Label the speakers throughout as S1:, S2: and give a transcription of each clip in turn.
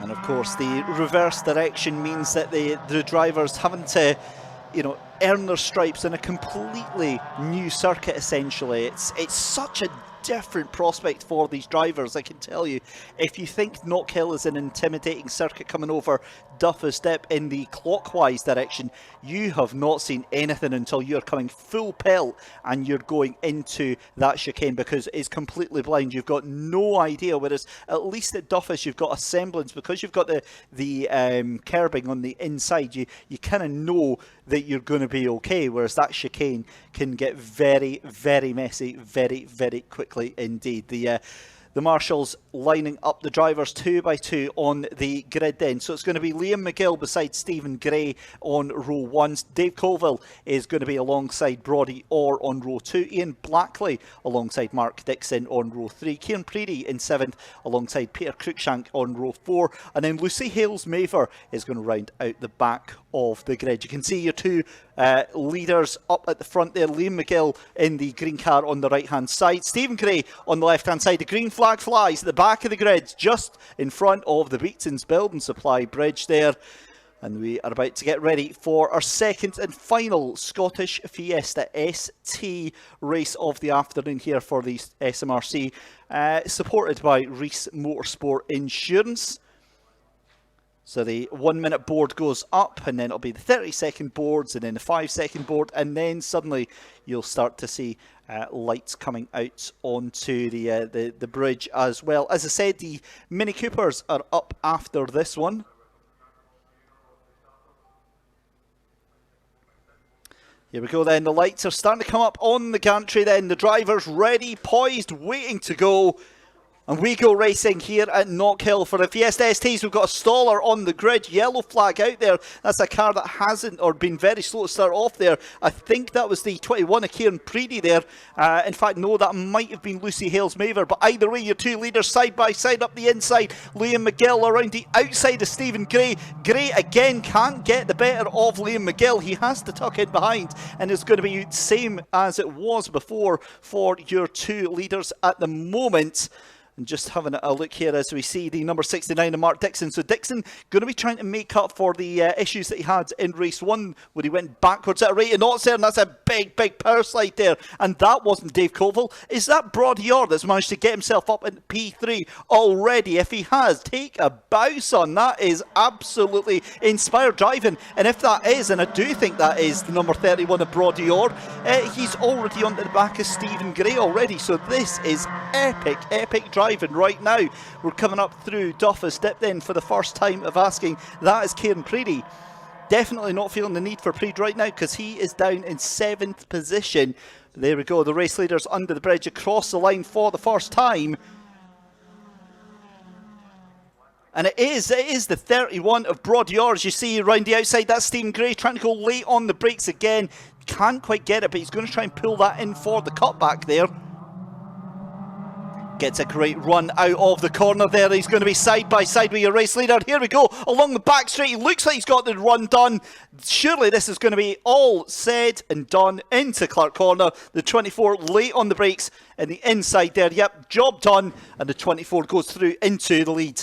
S1: And of course, the reverse direction means that the drivers having to, you know, earn their stripes in a completely new circuit. Essentially, it's such a different prospect for these drivers. I can tell you, if you think Knockhill is an intimidating circuit coming over Duffus Dip in the clockwise direction, you have not seen anything until you're coming full pelt and you're going into that chicane, because it's completely blind. You've got no idea. Whereas at least at Duffus you've got a semblance, because you've got the curbing on the inside. You kind of know that you're going to be okay, whereas that chicane can get very, very messy very, very quickly indeed. The marshals lining up the drivers 2 by 2 on the grid then. So it's going to be Liam McGill beside Stephen Gray on row 1. Dave Colville is going to be alongside Brodie Orr on row 2. Ian Blackley alongside Mark Dixon on row 3. Kieran Preedy in 7th alongside Peter Cruikshank on row 4. And then Lucy Hales-Maver is going to round out the back of the grid. You can see your two leaders up at the front there. Liam McGill in the green car on the right hand side. Stephen Gray on the left hand side. The green flag flies at the back of the grid, just in front of the Beatons Building Supply Bridge there. And we are about to get ready for our second and final Scottish Fiesta ST race of the afternoon here for the SMRC, supported by Rees Motorsport Insurance. So the 1 minute board goes up, and then it'll be the 30-second boards, and then the 5-second board, and then suddenly you'll start to see lights coming out onto the bridge as well. As I said, the Mini Coopers are up after this one. Here we go then, the lights are starting to come up on the gantry then. The drivers ready, poised, waiting to go. And we go racing here at Knockhill for the Fiesta STs. We've got a staller on the grid, yellow flag out there. That's a car that hasn't, or been very slow to start off there. I think that was the 21 of Kieran Preedy there. In fact, no, that might have been Lucy Hales-Maver. But either way, your two leaders side by side up the inside. Liam McGill around the outside of Stephen Gray. Gray again can't get the better of Liam McGill. He has to tuck in behind, and it's going to be the same as it was before for your two leaders at the moment. And just having a look here as we see the number 69 of Mark Dixon. So Dixon going to be trying to make up for the issues that he had in race 1 where he went backwards at a rate of knots there, and that's a big, big power slide there. And that wasn't Dave Colville. Is that Brodie Orr that's managed to get himself up in P3 already? If he has, take a bow, son. That is absolutely inspired driving. And if that is, and I do think that is the number 31 of Brodie Orr, he's already onto the back of Stephen Gray already. So this is epic, epic driving right now. We're coming up through Duffus Dip then for the first time of asking. That is Kieran Preedy. Definitely not feeling the need for Preedy right now, because he is down in 7th position. There we go, the race leaders under the bridge across the line for the first time. And it is the 31 of Brodie Orr, as you see around the outside. That's Stephen Gray trying to go late on the brakes again. Can't quite get it, but he's going to try and pull that in for the cutback there. Gets a great run out of the corner there. He's going to be side by side with your race leader. Here we go, along the back straight. He looks like he's got the run done. Surely this is going to be all said and done into Clark Corner. The 24 late on the brakes and the inside there. Yep, job done. And the 24 goes through into the lead.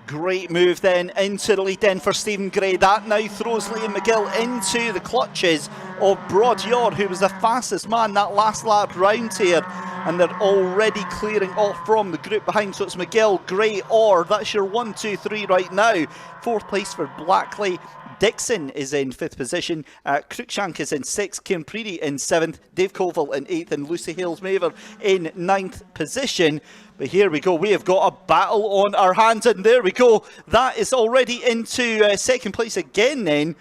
S1: Great move then into the lead then for Stephen Gray. That now throws Liam McGill into the clutches of Brodie Orr, who was the fastest man that last lap round here. And they're already clearing off from the group behind. So it's McGill, Gray, Orr. That's your 1, 2, 3 right now. 4th place for Blackley, Dixon is in 5th position, Cruikshank is in 6th, Kieran Preedy in 7th, Dave Colville in 8th, and Lucy Hales-Maver in 9th position. But here we go, we have got a battle on our hands, and there we go. That is already into 2nd place again then.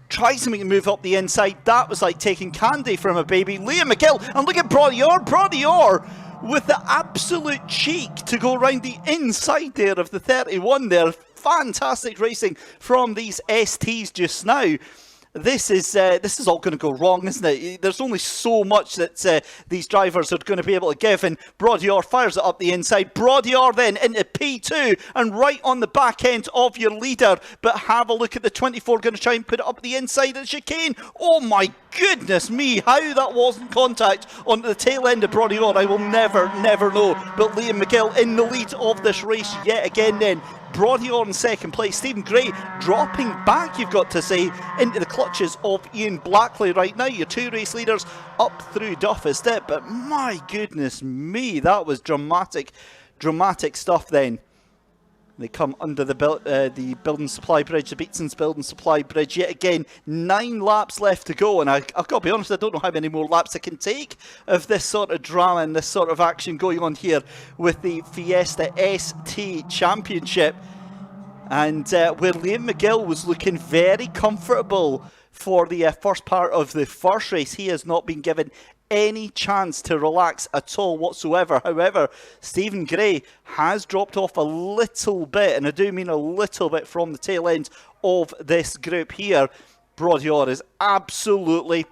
S1: Tries to make a move up the inside. That was like taking candy from a baby. Liam McGill, and look at Brodie Orr with the absolute cheek to go around the inside there of the 31 there. Fantastic racing from these STs just now. This is all going to go wrong, isn't it? There's only so much that these drivers are going to be able to give, and Brodie Orr fires it up the inside. Brodie Orr then into P2 and right on the back end of your leader. But have a look at the 24 going to try and put it up the inside of the chicane. Oh my goodness me, how that wasn't contact on the tail end of Brodie Orr, I will never know. But Liam McGill in the lead of this race yet again then. Brodie Orr in 2nd place. Stephen Gray dropping back, you've got to say, into the clutches of Ian Blackley right now. Your 2 race leaders up through Duff is it. But my goodness me, that was dramatic stuff then. They come under the Building Supply Bridge, the Beatson's Building Supply Bridge yet again. 9 laps left to go, and I've got to be honest, I don't know how many more laps I can take of this sort of drama and this sort of action going on here with the Fiesta ST Championship. And where Liam McGill was looking very comfortable for the first part of the first race, he has not been given any chance to relax at all whatsoever. However, Stephen Gray has dropped off a little bit, and I do mean a little bit, from the tail end of this group here. Brodie Orr is absolutely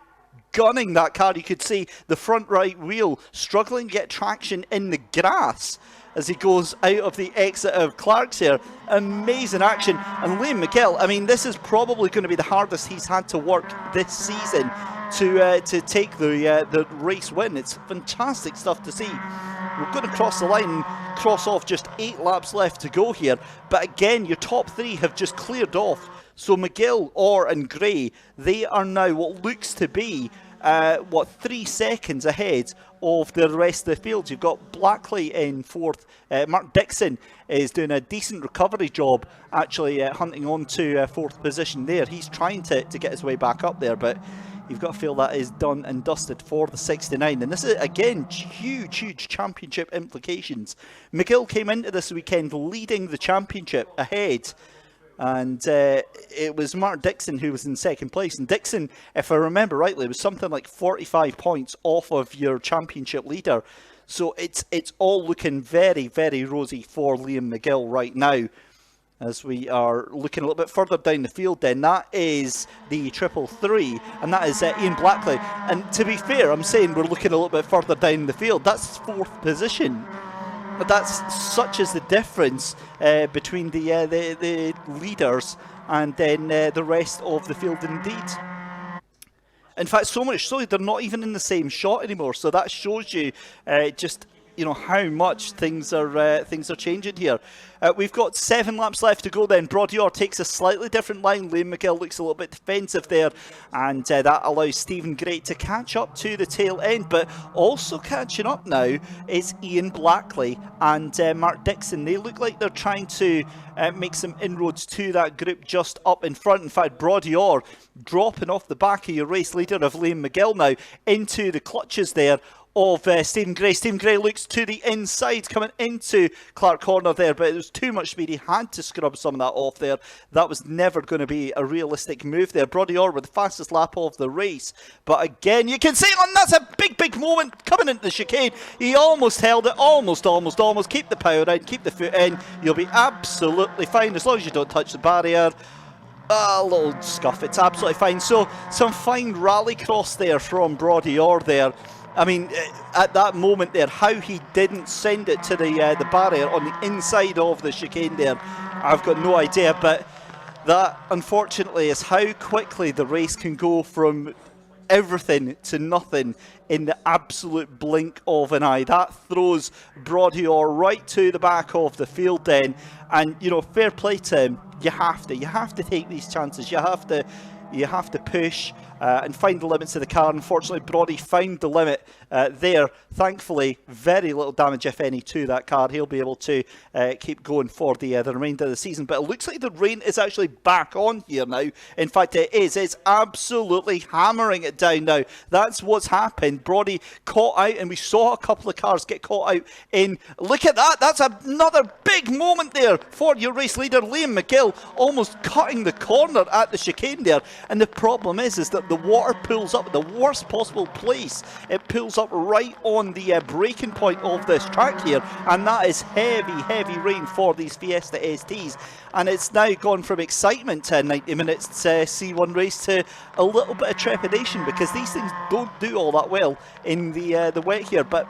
S1: gunning that car. You could see the front right wheel struggling to get traction in the grass as he goes out of the exit of Clark's here. Amazing action. And Liam McGill, I mean, this is probably going to be the hardest he's had to work this season to take the race win. It's fantastic stuff to see. We're going to cross the line and cross off just 8 laps left to go here. But again, your top 3 have just cleared off. So McGill, Orr and Gray, they are now what looks to be 3 seconds ahead of the rest of the field. You've got Blackley in 4th. Mark Dixon is doing a decent recovery job, actually hunting on to 4th position there. He's trying to get his way back up there, but you've got to feel that is done and dusted for the 69. And this is, again, huge championship implications. McGill came into this weekend leading the championship ahead. And it was Mark Dixon who was in 2nd place. And Dixon, if I remember rightly, was something like 45 points off of your championship leader. So it's all looking very rosy for Liam McGill right now. As we are looking a little bit further down the field then, that is the 333, and that is Ian Blackley. And to be fair, I'm saying we're looking a little bit further down the field. That's 4th position. But that's such as the difference between the leaders and then the rest of the field indeed. In fact, so much so they're not even in the same shot anymore. So that shows you just how much things are changing here. We've got 7 laps left to go then. Brodie Orr takes a slightly different line. Liam McGill looks a little bit defensive there, and that allows Stephen Gray to catch up to the tail end. But also catching up now is Ian Blackley and Mark Dixon. They look like they're trying to make some inroads to that group just up in front. In fact, Brodie Orr dropping off the back of your race leader of Liam McGill now into the clutches there of Stephen Gray. Stephen Gray looks to the inside, coming into Clark Corner there, but it was too much speed. He had to scrub some of that off there. That was never going to be a realistic move there. Brodie Orr with the fastest lap of the race, but again, you can see, and that's a big moment coming into the chicane. He almost held it, almost. Keep the power in, keep the foot in. You'll be absolutely fine as long as you don't touch the barrier. A little scuff, it's absolutely fine. So some fine rallycross there from Brodie Orr there. I mean, at that moment there, how he didn't send it to the barrier on the inside of the chicane there, I've got no idea. But that, unfortunately, is how quickly the race can go from everything to nothing in the absolute blink of an eye. That throws Brodie Orr right to the back of the field then. And, fair play to him. You have to take these chances. You have to push and find the limits of the car. Unfortunately, Brodie found the limit there. Thankfully, very little damage, if any, to that car. He'll be able to keep going for the remainder of the season. But it looks like the rain is actually back on here now. In fact, it is. It's absolutely hammering it down now. That's what's happened. Brodie caught out, and we saw a couple of cars get caught out in. Look at that. That's another big moment there for your race leader, Liam McGill, almost cutting the corner at the chicane there. And the problem is that the water pulls up at the worst possible place. It pulls up right on the braking point of this track here, and that is heavy rain for these Fiesta STs. And it's now gone from excitement to 90 minutes C1 race to a little bit of trepidation, because these things don't do all that well in the wet here. But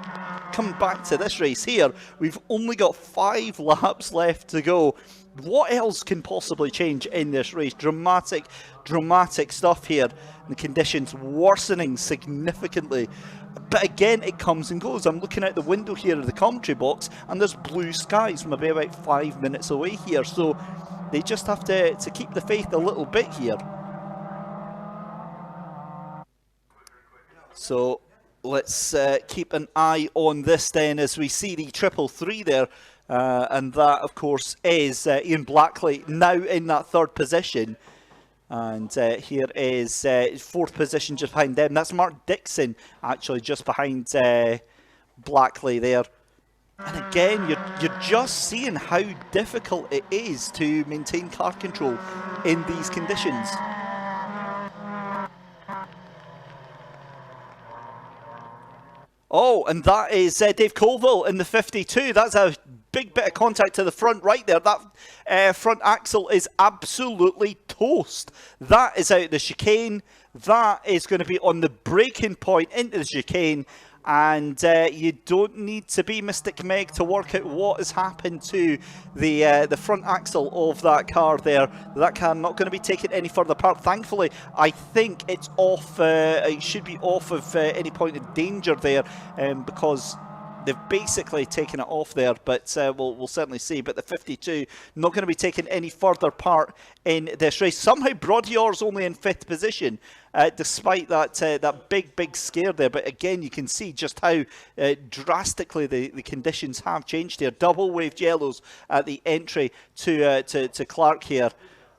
S1: coming back to this race here, we've only got 5 laps left to go. What else can possibly change in this race? Dramatic stuff here. The conditions worsening significantly. But again, it comes and goes. I'm looking out the window here of the commentary box, and there's blue skies from about 5 minutes away here. So they just have to keep the faith a little bit here. So let's keep an eye on this then, as we see the 333 there. And that, of course, is Ian Blackley now in that 3rd position. And here is 4th position just behind them. That's Mark Dixon, actually, just behind Blackley there. And again, you're just seeing how difficult it is to maintain car control in these conditions. Oh, and that is Dave Colville in the 52. That's a big bit of contact to the front right there. That front axle is absolutely toast. That is out of the chicane. That is going to be on the braking point into the chicane. And you don't need to be Mystic Meg to work out what has happened to the front axle of that car there. That car not going to be taken any further apart. Thankfully, I think it's off. It should be off of any point of danger there, because they've basically taken it off there, but we'll certainly see. But the 52 not going to be taking any further part in this race. Somehow Brodie's only in 5th position, despite that big scare there. But again, you can see just how drastically the conditions have changed here. Double waved yellows at the entry to Clark here.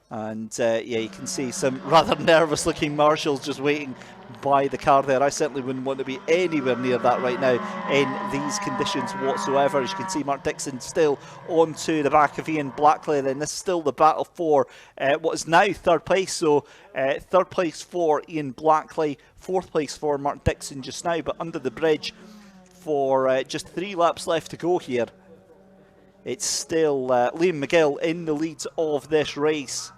S1: And yeah, you can see some rather nervous looking marshals just waiting by the car there. I certainly wouldn't want to be anywhere near that right now in these conditions whatsoever. As you can see, Mark Dixon still onto the back of Ian Blackley. Then this is still the battle for what is now 3rd place. So 3rd place for Ian Blackley, 4th place for Mark Dixon just now. But under the bridge for just 3 laps left to go here, it's still Liam McGill in the lead of this race.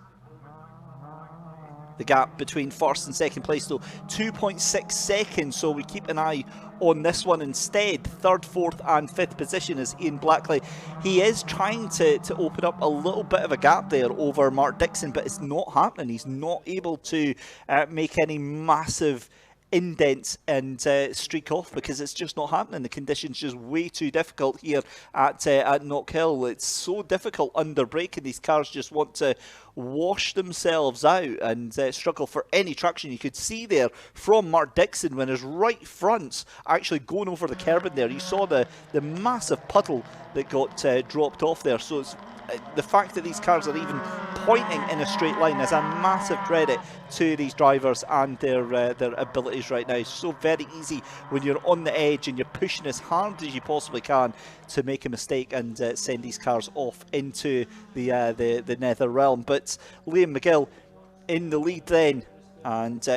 S1: The gap between 1st and 2nd place, though, 2.6 seconds. So we keep an eye on this one instead. 3rd, 4th and 5th position is Ian Blackley. He is trying to open up a little bit of a gap there over Mark Dixon, but it's not happening. He's not able to make any massive indents and streak off, because it's just not happening. The conditions just way too difficult here at Knockhill. It's so difficult under braking. These cars just want to wash themselves out and struggle for any traction. You could see there from Mark Dixon when his right front's actually going over the curb in there. You saw the massive puddle that got dropped off there. So it's the fact that these cars are even pointing in a straight line is a massive credit to these drivers and their abilities right now. It's so very easy when you're on the edge and you're pushing as hard as you possibly can to make a mistake and send these cars off into the nether realm. But Liam McGill in the lead then, and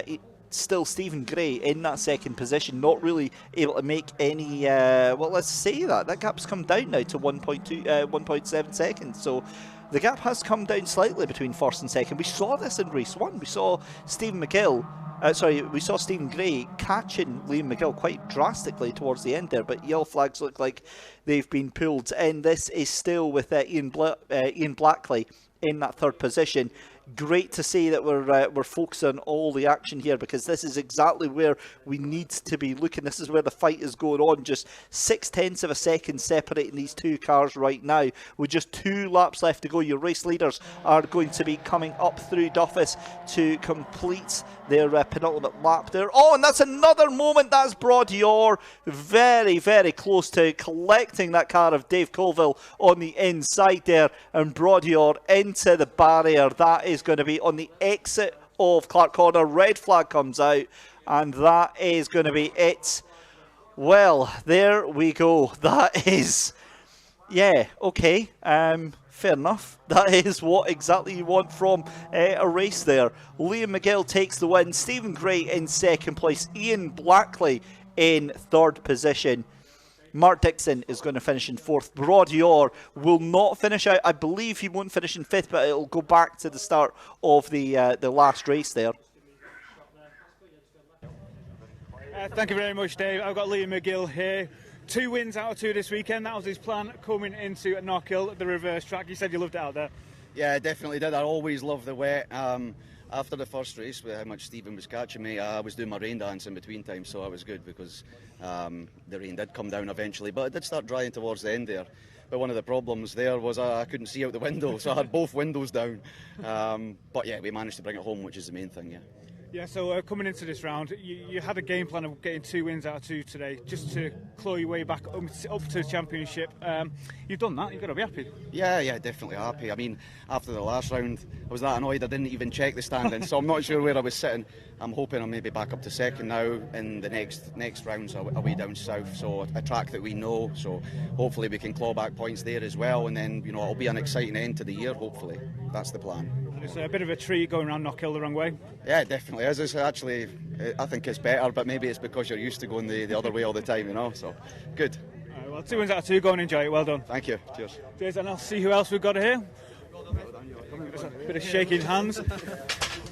S1: still Stephen Gray in that 2nd position, not really able to make any well, let's say that gap's come down now to 1.7 seconds. So the gap has come down slightly between 1st and 2nd. We saw this in race 1. We saw Stephen Gray catching Liam McGill quite drastically towards the end there, but yellow flags look like they've been pulled, and this is still with Ian Blackley in that 3rd position. great to see that we're focusing on all the action here, because this is exactly where we need to be looking. This is where the fight is going on. Just 0.6 of a second separating these two cars right now, with just 2 laps left to go. Your race leaders are going to be coming up through Duffus to complete their penultimate lap there. Oh, and that's another moment. That's Brodior very, very close to collecting that car of Dave Colville on the inside there, and Brodior into the barrier. That is going to be on the exit of Clark Corner. Red flag comes out, and that is going to be it. Well, there we go. That is, yeah, okay. Fair enough. That is what exactly you want from a race there. Liam McGill takes the win. Stephen Gray in second place. Ian Blackley in third position. Mark Dixon is going to finish in fourth. Brodior will not finish out. I believe he won't finish in fifth, but it'll go back to the start of the last race there.
S2: Thank you very much, Dave. I've got Liam McGill here. 2 wins out of 2 this weekend. That was his plan coming into Knockhill, the reverse track. You said you loved it out there.
S3: Yeah, I definitely did. I always love the wet. After the first race, with how much Stephen was catching me, I was doing my rain dance in between times, so I was good, because the rain did come down eventually, but it did start drying towards the end there. But one of the problems there was I couldn't see out the window, so I had both windows down. But yeah, we managed to bring it home, which is the main thing, yeah.
S2: Yeah, so coming into this round, you had a game plan of getting 2 wins out of 2 today, just to claw your way back up to the championship. You've done that, you've got to be happy.
S3: Yeah, definitely happy. I mean, after the last round, I was that annoyed I didn't even check the standings, so I'm not sure where I was sitting. I'm hoping I'm maybe back up to second now in the next rounds away down south, so a track that we know, so hopefully we can claw back points there as well, and then, you know, it'll be an exciting end to the year, hopefully. That's the plan.
S2: It's a bit of a treat going around Knockhill the wrong way.
S3: Yeah, it definitely is. It's actually, I think it's better, but maybe it's because you're used to going the other way all the time, you know, so good.
S2: Right, well, 2 wins out of 2, go and enjoy it, well done.
S3: Thank you, cheers.
S2: Cheers, and I'll see who else we've got here. A bit of shaking hands.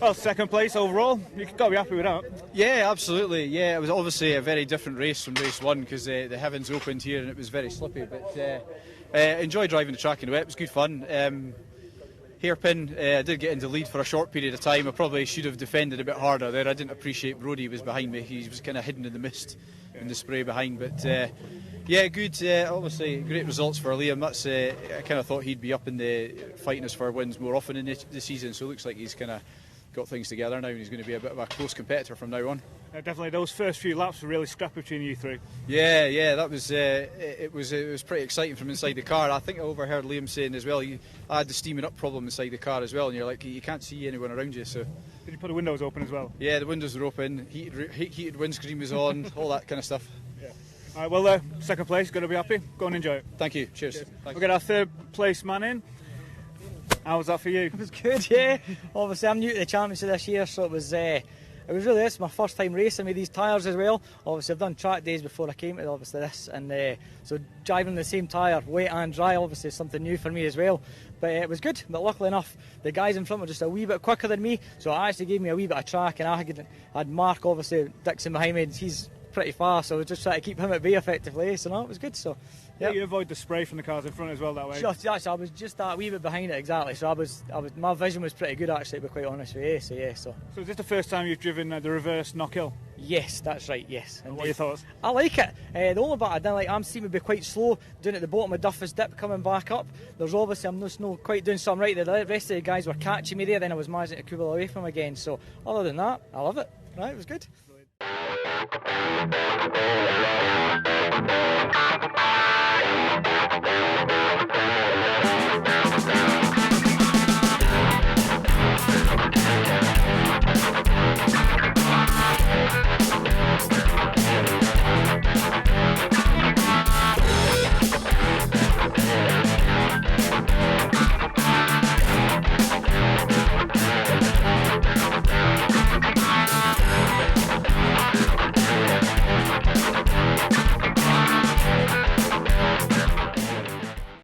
S2: Well, second place overall, you've got to be happy with that.
S4: Yeah, absolutely. Yeah, it was obviously a very different race from race 1, because the heavens opened here and it was very slippy, but enjoyed driving the track in the wet. It was good fun. Hairpin, I did get into the lead for a short period of time. I probably should have defended a bit harder there. I didn't appreciate Brodie was behind me. He was kind of hidden in the mist and the spray behind. But yeah, good. Obviously, great results for Liam. That's I kind of thought he'd be up in the fighting us for wins more often in the season. So it looks like he's kind of got things together now, and he's going to be a bit of a close competitor from now on.
S2: Definitely, those first few laps were really scrappy between you 3.
S4: Yeah, that was it was pretty exciting from inside the car. I think I overheard Liam saying as well, I had the steaming up problem inside the car as well, and you're like, you can't see anyone around you. So
S2: did you put the windows open as well?
S4: Yeah, the windows were open, heated windscreen was on, all that kind of stuff.
S2: Yeah. All right, well, second place, got to be happy. Go and enjoy it.
S4: Thank you. Cheers.
S2: We'll get our third place man in. How was that for you?
S5: It was good, yeah. Obviously, I'm new to the championship this year, so it was really, it's my first time racing with these tyres as well. Obviously, I've done track days before I came to obviously this, and so driving the same tyre, wet and dry, obviously is something new for me as well. But it was good. But luckily enough, the guys in front were just a wee bit quicker than me, so it actually gave me a wee bit of track. And I had Mark, obviously Dixon behind me. He's pretty fast, so I was just trying to keep him at bay effectively. So no, it was good. So.
S2: Yeah, you avoid the spray from the cars in front as well that way.
S5: Actually, I was just that wee bit behind it exactly. So my vision was pretty good actually, to be quite honest with you. So yeah, so
S2: is this the first time you've driven the reverse Knockhill?
S5: Yes, that's right. Yes.
S2: What are your thoughts?
S5: I like it. The only bit I didn't like, I'm seeing me be quite slow doing it at the bottom of Duffus Dip coming back up. There's obviously I'm just not quite doing something right. The rest of the guys were catching me there. Then I was managing to cool away from them again. So other than that, I love it. Right, it was good.